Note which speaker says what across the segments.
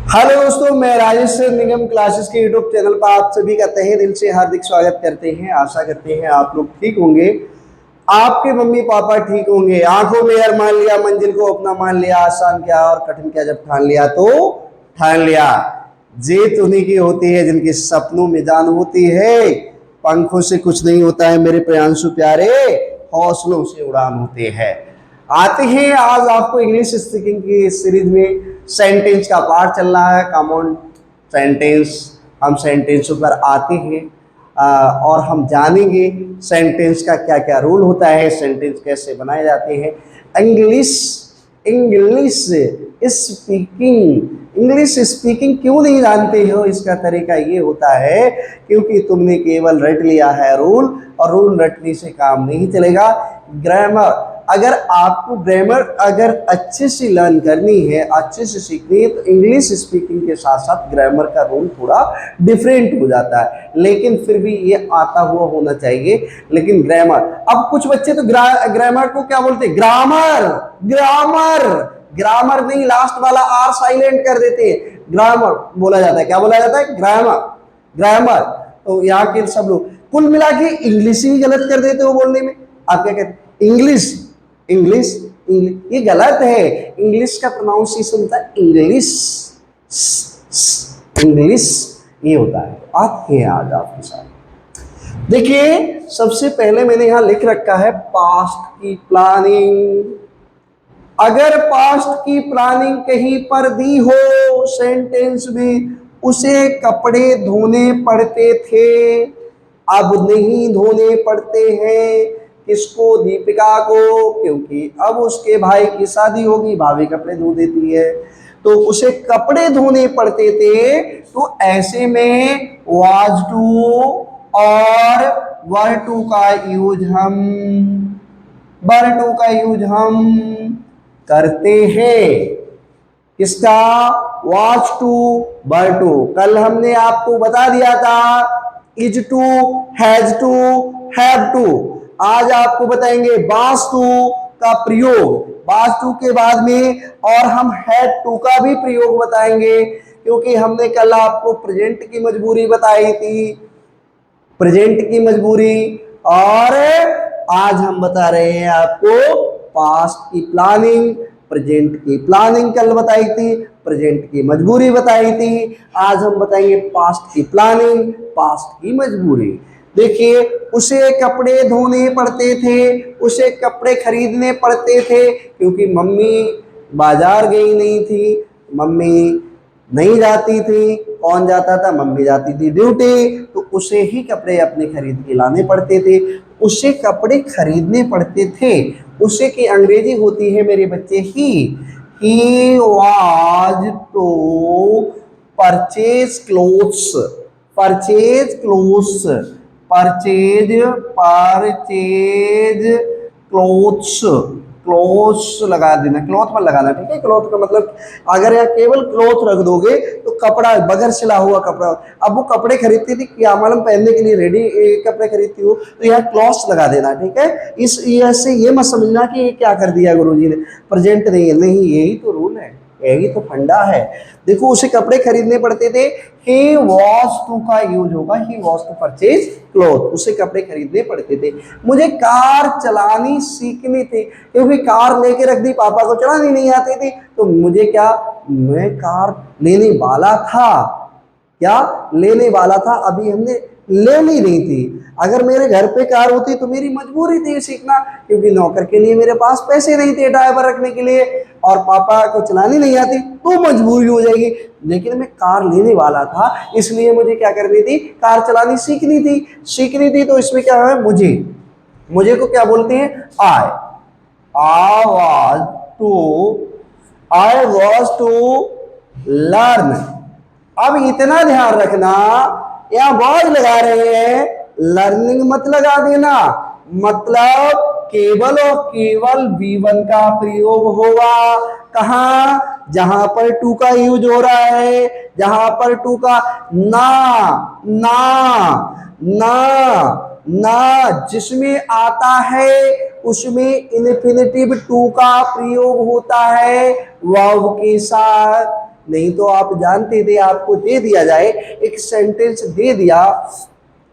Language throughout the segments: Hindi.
Speaker 1: हेलो दोस्तों, मैं राजेश निगम क्लासेस के यूट्यूब चैनल पर आप सभी का तहे दिल से हार्दिक स्वागत करते हैं। आशा करते हैं आप लोग ठीक होंगे, आपके मम्मी पापा ठीक होंगे। आंखों में अरमान लिया, मंजिल को अपना मान लिया, आसान क्या और कठिन क्या, जब ठान लिया तो ठान लिया। जीत उन्हीं की होती है जिनके सपनों में जान होती है। पंखों से कुछ नहीं होता है मेरे प्रियांशु प्यारे, हौसलों से उड़ान होते हैं। आते हैं आज आपको इंग्लिश स्पीकिंग की सीरीज में सेंटेंस का पार्ट चल रहा है। कॉमन सेंटेंस, हम सेंटेंसों पर आते हैं और हम जानेंगे सेंटेंस का क्या क्या रूल होता है, सेंटेंस कैसे बनाए जाते हैं। इंग्लिश इंग्लिश इंग्लिश स्पीकिंग क्यों नहीं जानते हो, इसका तरीका ये होता है क्योंकि तुमने केवल रट लिया है रूल, और रूल रटने से काम नहीं चलेगा। ग्रामर, अगर आपको ग्रामर अगर अच्छे से लर्न करनी है, अच्छे से सीखनी है, तो इंग्लिश स्पीकिंग के साथ साथ ग्रामर का रूल थोड़ा डिफरेंट हो जाता है, लेकिन फिर भी ये आता हुआ होना चाहिए। लेकिन ग्रामर, अब कुछ बच्चे तो ग्रामर को क्या बोलते हैं, ग्रामर ग्रामर ग्रामर नहीं, लास्ट वाला आर साइलेंट कर देते हैं, ग्रामर बोला जाता है। क्या बोला जाता है, ग्रामर ग्रामर। तो यहाँ के सब लोग कुल मिला के इंग्लिश ही गलत कर देते हो बोलने में। आप क्या कहते हैं, इंग्लिश इंग्लिश इंग्लिश, ये गलत है। इंग्लिश का प्रोनाउंसिएशन होता है इंग्लिश, इंग्लिश ये होता है। आते हैं आज आपके साथ, देखिए सबसे पहले मैंने यहां लिख रखा है पास्ट की प्लानिंग। अगर पास्ट की प्लानिंग कहीं पर दी हो सेंटेंस में, उसे कपड़े धोने पड़ते थे, अब नहीं धोने पड़ते हैं। किसको, दीपिका को, क्योंकि अब उसके भाई की शादी होगी, भाभी कपड़े धो देती है, तो उसे कपड़े धोने पड़ते थे। तो ऐसे में वाज टू और वर टू का यूज हम वर टू का यूज हम करते हैं। किसका, वाज टू वर टू। कल हमने आपको बता दिया था is to, has to, have to. आज आपको बताएंगे वाज टू का प्रयोग, वाज टू के बाद में, और हम हैड टू का भी प्रयोग बताएंगे, क्योंकि हमने कल आपको प्रेजेंट की मजबूरी बताई थी, प्रेजेंट की मजबूरी। और आज हम बता रहे हैं आपको पास्ट की प्लानिंग, प्रेजेंट की प्लानिंग कल बताई थी, प्रेजेंट की मजबूरी बताई थी। आज हम बताएंगे पास्ट की प्लानिंग, पास्ट की मजबूरी। देखिए, उसे कपड़े धोने पड़ते थे, उसे कपड़े खरीदने पड़ते थे, क्योंकि मम्मी बाजार गई नहीं थी, मम्मी नहीं जाती थी। कौन जाता था, मम्मी जाती थी ड्यूटी, तो उसे ही कपड़े अपने खरीद के लाने पड़ते थे। उसे कपड़े खरीदने पड़ते थे, उसे की अंग्रेजी होती है मेरे बच्चे ही was to purchase clothes, purchase clothes, purchase purchase clothes, clothes लगा देना, क्लॉथ मत लगाना, ठीक है। क्लॉथ का मतलब, अगर यहाँ केवल क्लॉथ रख दोगे तो कपड़ा, बगैर सिला हुआ कपड़ा। अब वो कपड़े खरीदती थी, क्या मालूम पहनने के लिए रेडी कपड़े खरीदती हो, तो यहाँ क्लॉथ्स लगा देना, ठीक है। इस ऐसे ये मत समझना कि ये क्या कर दिया गुरुजी ने, प्रेजेंट नहीं है, नहीं, यही तो रूल है, यही तो फंडा है। देखो, उसे कपड़े खरीदने पड़ते थे, he was to का यूज होगा, he was to purchase cloth, उसे कपड़े खरीदने पड़ते थे। मुझे कार चलानी सीखनी थी, क्योंकि कार लेके रख दी, पापा को चलानी नहीं आती थी, तो मुझे क्या, मैं कार लेने वाला था, क्या लेने वाला था, अभी हमने ले ली नहीं थी। अगर मेरे घर पे कार होती तो मेरी मजबूरी थी सीखना, क्योंकि नौकर के लिए मेरे पास पैसे नहीं थे ड्राइवर रखने के लिए, और पापा को चलानी नहीं आती तो मजबूरी हो जाएगी। लेकिन मैं कार लेने वाला था, इसलिए मुझे क्या करनी थी, कार चलानी सीखनी थी। तो इसमें क्या है, मुझे को क्या बोलते हैं, आई वाज टू लर्न। अब इतना ध्यान रखना, यहाँ वाज लगा रहे हैं, लर्निंग मत लगा देना, मतलब केवल और केवल V1 का प्रयोग होगा। कहा, जहां पर टू का यूज हो रहा है, जहां पर टू का, ना ना ना ना जिसमें आता है उसमें इन्फिनिटिव टू का प्रयोग होता है वर्ब के साथ। नहीं तो आप जानते थे, आपको दे दिया जाए, एक सेंटेंस दे दिया,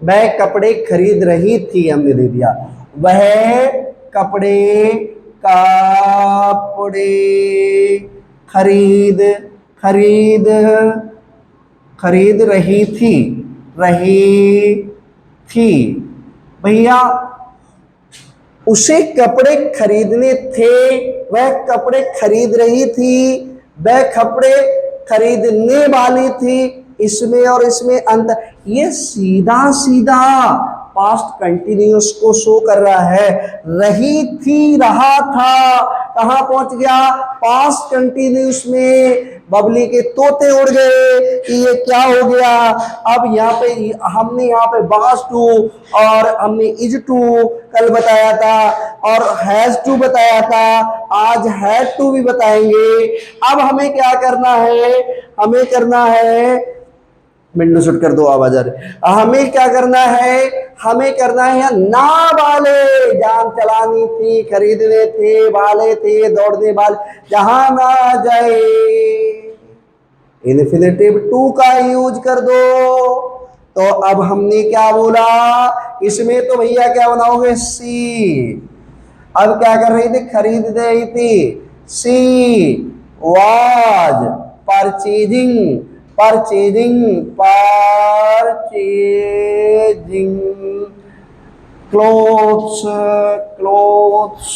Speaker 1: वह कपड़े खरीद रही थी, हमने दे दिया वह कपड़े कपड़े खरीद खरीद खरीद रही थी भैया, उसे कपड़े खरीदने थे, वह कपड़े खरीद रही थी, वह कपड़े खरीदने वाली थी, इसमें और इसमें अंतर, ये सीधा सीधा पास्ट कंटिन्यूअस को शो कर रहा है। रही थी, रहा था, कहां पहुंच गया, पास्ट कंटिन्यूअस में। बबली के तोते उड़ गए कि ये क्या हो गया। अब यहाँ पे हमने यहाँ पे वाज टू और हमने इज टू कल बताया था और हैज टू बताया था, आज हैड टू भी बताएंगे। अब हमें क्या करना है, हमें करना है, विंडो शूट कर दो, आवाज आ रही। हमें क्या करना है, हमें करना है ना वाले, जान चलानी थी, खरीदने थे, वाले थे, दौड़ने वाले, जहां ना जाए, इन्फिनेटिव टू का यूज कर दो। तो अब हमने क्या बोला, इसमें तो भैया क्या बनाओगे, सी। अब क्या कर रही थी, खरीद रही थी, she was purchasing purchasing clothes clothes.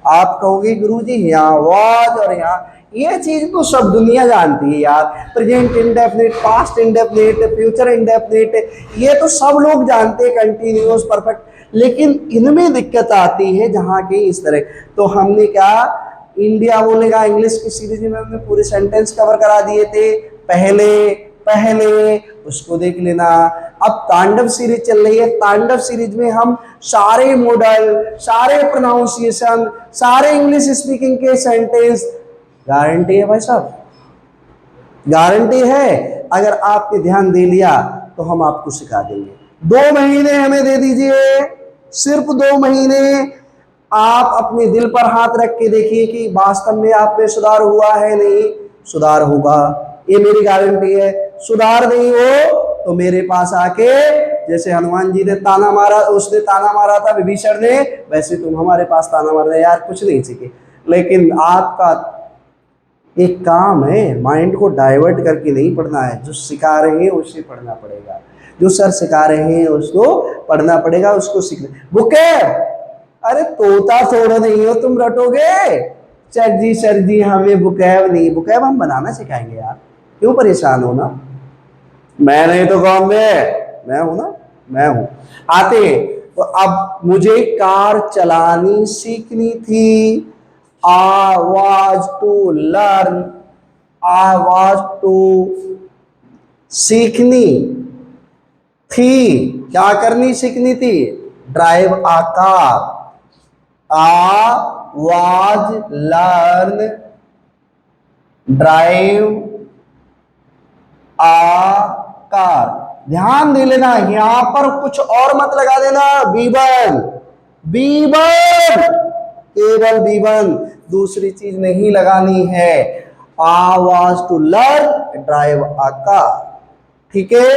Speaker 1: आप कहोगे गुरुजी यहाँ वाज और यहाँ, ये चीज तो सब दुनिया जानती है यार, present indefinite, past indefinite, future indefinite, ये तो सब लोग जानते हैं, कंटिन्यूअस, परफेक्ट। लेकिन इनमें दिक्कत आती है जहां की इस तरह। तो हमने क्या, इंडिया बोलेगा, इंग्लिश की सीरीज में हमने पूरे सेंटेंस कवर करा दिए थे, पहले पहले उसको देख लेना। अब तांडव सीरीज चल रही है, तांडव सीरीज में हम सारे मॉडल, सारे प्रोनाउंसिएशन, सारे इंग्लिश स्पीकिंग के सेंटेंस, गारंटी है भाई साहब, गारंटी है, अगर आपने ध्यान दे लिया तो हम आपको सिखा देंगे। 2 महीने हमें दे दीजिए, सिर्फ 2 महीने। आप अपने दिल पर हाथ रख के देखिए कि वास्तव में आप में सुधार हुआ है, नहीं सुधार होगा, ये मेरी गारंटी है। सुधार नहीं हो तो मेरे पास आके, जैसे हनुमान जी ने ताना मारा, उसने ताना मारा था विभीषण ने, वैसे तुम हमारे पास ताना मार रहे यार, कुछ नहीं सीखे। लेकिन आपका एक काम है, माइंड को डाइवर्ट करके नहीं पढ़ना है, जो सिखा रहे हैं उससे पढ़ना पड़ेगा, जो सर सिखा रहे हैं उसको पढ़ना पड़ेगा, उसको सीखना। वोकैब, अरे तोता थोड़ा नहीं हो तुम रटोगे, सर जी हमें वोकैब नहीं, वोकैब हम बनाना सिखाएंगे यार, क्यों परेशान हो ना, मैं नहीं तो कौन, मैं हूं ना, मैं हूं। आते तो अब मुझे कार चलानी सीखनी थी, I was to learn, I was to सीखनी थी, क्या करनी सीखनी थी, drive a car, I was learn drive a car. ध्यान दे लेना, यहां पर कुछ और मत लगा देना, B1 B1, केवल B1, दूसरी चीज नहीं लगानी है। I was to learn drive a car, ठीक है।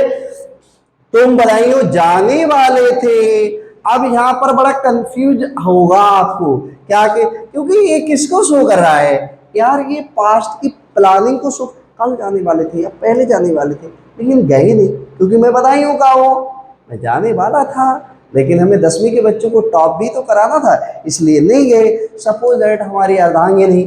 Speaker 1: तुम बधाइयों जाने वाले थे। अब यहां पर बड़ा कंफ्यूज होगा आपको, क्या कि क्योंकि ये किसको शो कर रहा है यार, ये पास्ट की प्लानिंग को शो, कल जाने वाले थे या पहले जाने वाले थे, लेकिन गए नहीं, क्योंकि मैं बधाइयों का हूं, मैं जाने वाला था, लेकिन हमें 10वीं के बच्चों को टॉप भी तो कराना था, इसलिए नहीं गए। सपोज दैट हमारी अर्धांगिनी,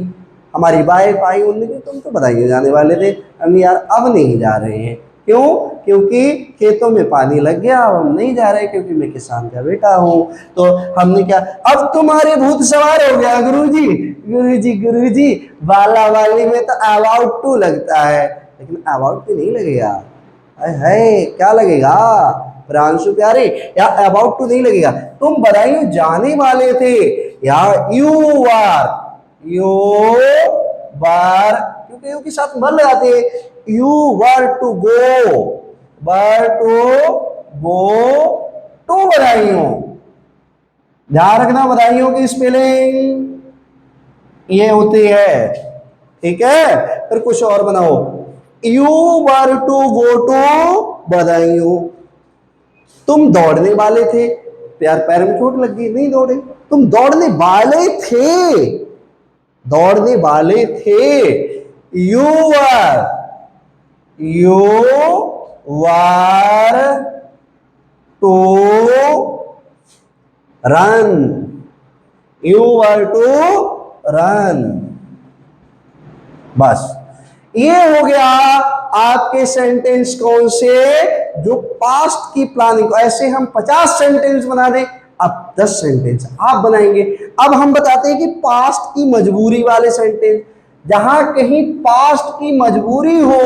Speaker 1: हमारी वाइफ आई, उन्होंने तुम तो बधाइयों जाने वाले थे, हम यार अब नहीं जा रहे हैं, क्यों, क्योंकि खेतों में पानी लग गया, अब हम नहीं जा रहे, क्योंकि मैं किसान का बेटा हूं। तो हमने क्या, अब तुम्हारे भूत सवार हो गया, गुरुजी गुरुजी गुरुजी, वाला वाली में तो अबाउट टू लगता है, लेकिन अबाउट टू नहीं लगेगा, है क्या लगेगा प्रांशु प्यारे, या अबाउट टू नहीं लगेगा, तुम बधाइयों जाने वाले थे, या यू वर, क्योंकि यू के साथ वर लगाते हैं, you were to go to बधाइयों। ध्यान रखना, बधाइयों की स्पेलिंग ये होती है, ठीक है। फिर कुछ और बनाओ। You were to go to Badaun. तुम दौड़ने वाले थे, यार पैर में चोट लग गई, नहीं दौड़े। तुम दौड़ने वाले थे, दौड़ने वाले थे। You were to run, you were to run. बस ये हो गया आपके सेंटेंस कौन से, जो पास्ट की प्लानिंग। ऐसे हम 50 सेंटेंस बना दें, अब 10 सेंटेंस आप बनाएंगे। अब हम बताते हैं कि पास्ट की मजबूरी वाले सेंटेंस। जहां कहीं पास्ट की मजबूरी हो,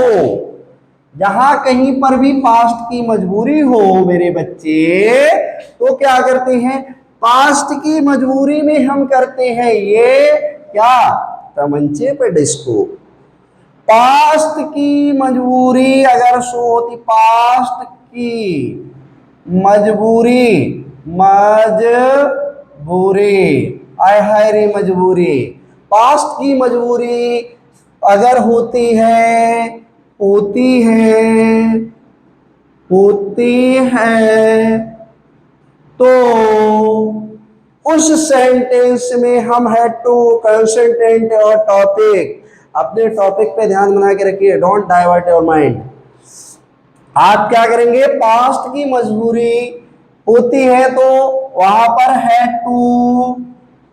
Speaker 1: जहां कहीं पर भी पास्ट की मजबूरी हो मेरे बच्चे, तो क्या करते हैं, पास्ट की मजबूरी में हम करते हैं ये क्या, तमंचे पे डिस्को। पास्ट की मजबूरी अगर सो होती, पास्ट की मजबूरी, मजबूरी, आय हाय रे मजबूरी। पास्ट की मजबूरी अगर होती है, होती है, होती है, तो उस सेंटेंस में हम हैड टू कंसंट्रेट और टॉपिक। अपने टॉपिक पे ध्यान बना के रखिए, डोंट डाइवर्ट योर माइंड। आप क्या करेंगे, पास्ट की मजबूरी होती है तो वहां पर हैड टू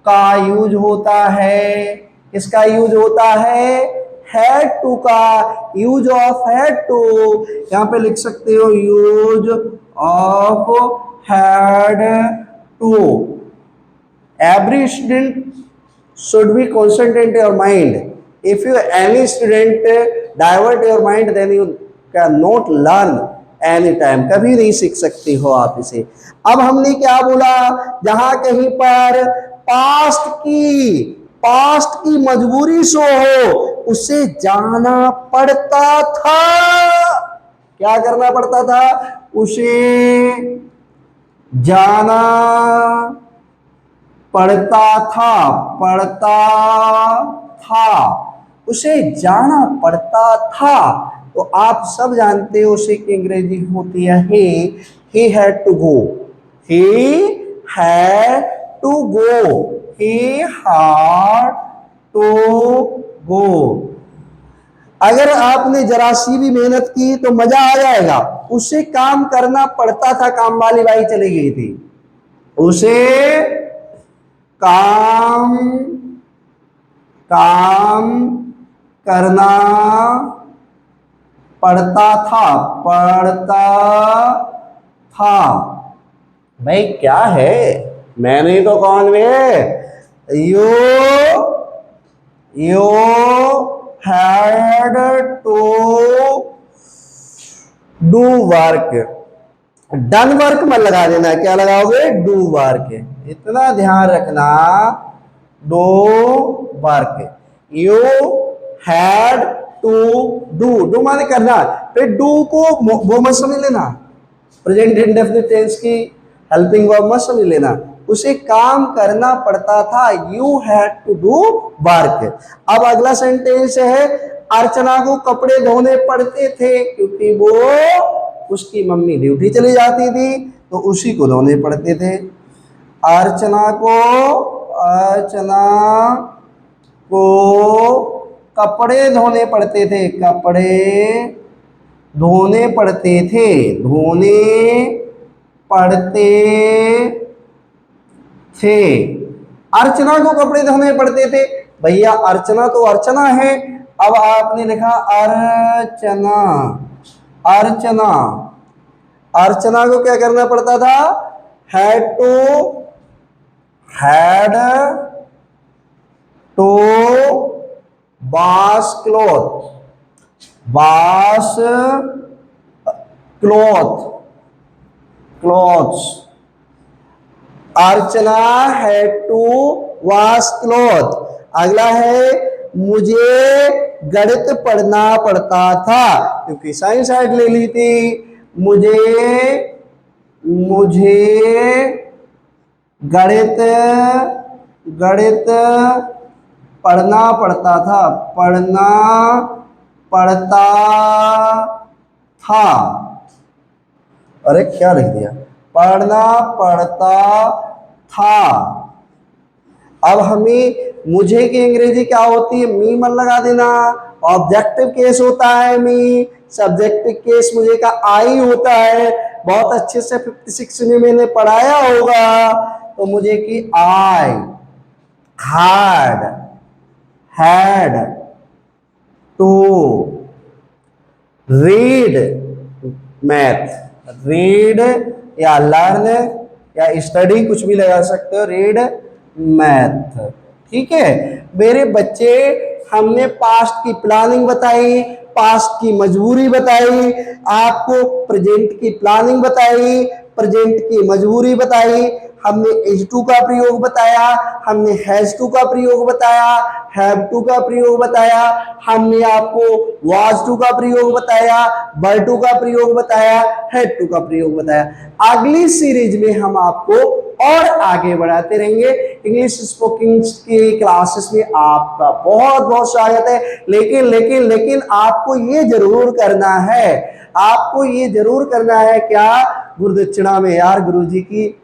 Speaker 1: का यूज होता है। किसका यूज होता है, हैड टू का। यूज ऑफ हैड टू, यहां पे लिख सकते हो use of had to. Every student should be concentrate your mind. If you any student divert your mind, then you cannot learn any time. कभी नहीं सीख सकते हो आप इसे। अब हमने क्या बोला, जहां कहीं पर पास्ट की मजबूरी सो हो, उसे जाना पड़ता था। क्या करना पड़ता था, उसे जाना पड़ता था, उसे जाना पड़ता था। तो आप सब जानते हो उसे की अंग्रेजी होती है he had to go, he had to go, he had to go। अगर आपने जरा सी भी मेहनत की तो मजा आ जाएगा। उसे काम करना पड़ता था, काम वाली बाई चली गई थी, उसे काम करना पड़ता था। भाई क्या है, मैंने तो कौन वे, you had to do work. Done work मत लगा देना, क्या लगाओगे, डू वर्क। इतना ध्यान रखना, do work. You had to do माने करना, फिर डू को वो मत समझ लेना, प्रेजेंट इंडेफिनिट टेंस की हेल्पिंग वर्ब मत समझ लेना, उसे काम करना पड़ता था। You had to do work. अब अगला सेंटेंस है, अर्चना को कपड़े धोने पड़ते थे क्योंकि वो उसकी मम्मी ड्यूटी चली जाती थी, तो उसी को धोने पड़ते थे। अर्चना को कपड़े धोने पड़ते थे, कपड़े धोने पड़ते थे, धोने पड़ते थे। अर्चना को कपड़े धोने पड़ते थे, भैया अर्चना तो अर्चना है। अब आपने लिखा अर्चना, अर्चना, अर्चना को क्या करना पड़ता था, had to wash clothes. Archana had to wash cloth. अगला है, मुझे गणित पढ़ना पड़ता था क्योंकि साइंस साइड ले ली थी। मुझे गणित पढ़ना पड़ता था, पढ़ना पड़ता था। अरे क्या लिख दिया, पढ़ना पड़ता था। अब हमें मुझे की अंग्रेजी क्या होती है, मी मन लगा देना। ऑब्जेक्टिव केस होता है मी, सब्जेक्टिव केस मुझे का आई होता है। बहुत अच्छे से 56 में मैंने पढ़ाया होगा। तो मुझे की I had to read math, read या लर्न या स्टडी कुछ भी लगा सकते हो, रीड मैथ। ठीक है मेरे बच्चे, हमने पास्ट की प्लानिंग बताई, पास्ट की मजबूरी बताई, आपको प्रेजेंट की प्लानिंग बताई, प्रेजेंट की मजबूरी बताई, हमने इज टू का प्रयोग बताया, हमने हैज टू का प्रयोग बताया, हैव टू का प्रयोग बताया, हमने आपको वाज टू का प्रयोग बताया, वर टू का प्रयोग बताया, हैड टू का प्रयोग बताया। अगली सीरीज में हम आपको और आगे बढ़ाते रहेंगे। इंग्लिश स्पोकिंग की क्लासेस में आपका बहुत बहुत स्वागत है। लेकिन लेकिन लेकिन आपको ये जरूर करना है, आपको ये जरूर करना है क्या, गुरुदक्षिणा में यार गुरुजी की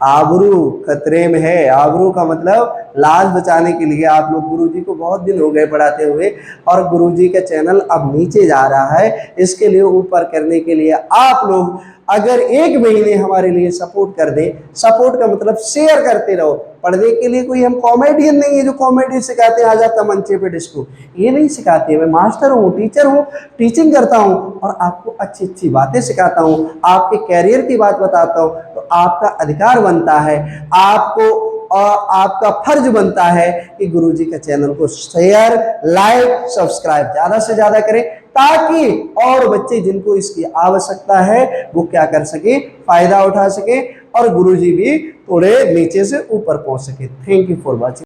Speaker 1: आबरू खतरे में है। आबरू का मतलब लाज बचाने के लिए आप लोग, गुरुजी को बहुत दिन हो गए पढ़ाते हुए और गुरुजी का चैनल अब नीचे जा रहा है, इसके लिए ऊपर करने के लिए आप लोग अगर 1 महीने हमारे लिए सपोर्ट कर दें, सपोर्ट का मतलब शेयर करते रहो। पढ़ने के लिए कोई हम कॉमेडियन नहीं है जो कॉमेडी सिखाते हैं आ जाता मंचे पे डिस्को, ये नहीं सिखाते। मैं मास्टर हूँ, टीचर हूँ, टीचिंग करता हूँ और आपको अच्छी अच्छी बातें सिखाता हूँ, आपके कैरियर की बात बताता हूँ। तो आपका अधिकार बनता है, आपको और आपका फर्ज बनता है कि गुरुजी के चैनल को शेयर, लाइक, सब्सक्राइब ज्यादा से ज्यादा करें, ताकि और बच्चे जिनको इसकी आवश्यकता है वो क्या कर सके, फायदा उठा सके और गुरुजी भी थोड़े नीचे से ऊपर पहुंच सके। Thank you for watching.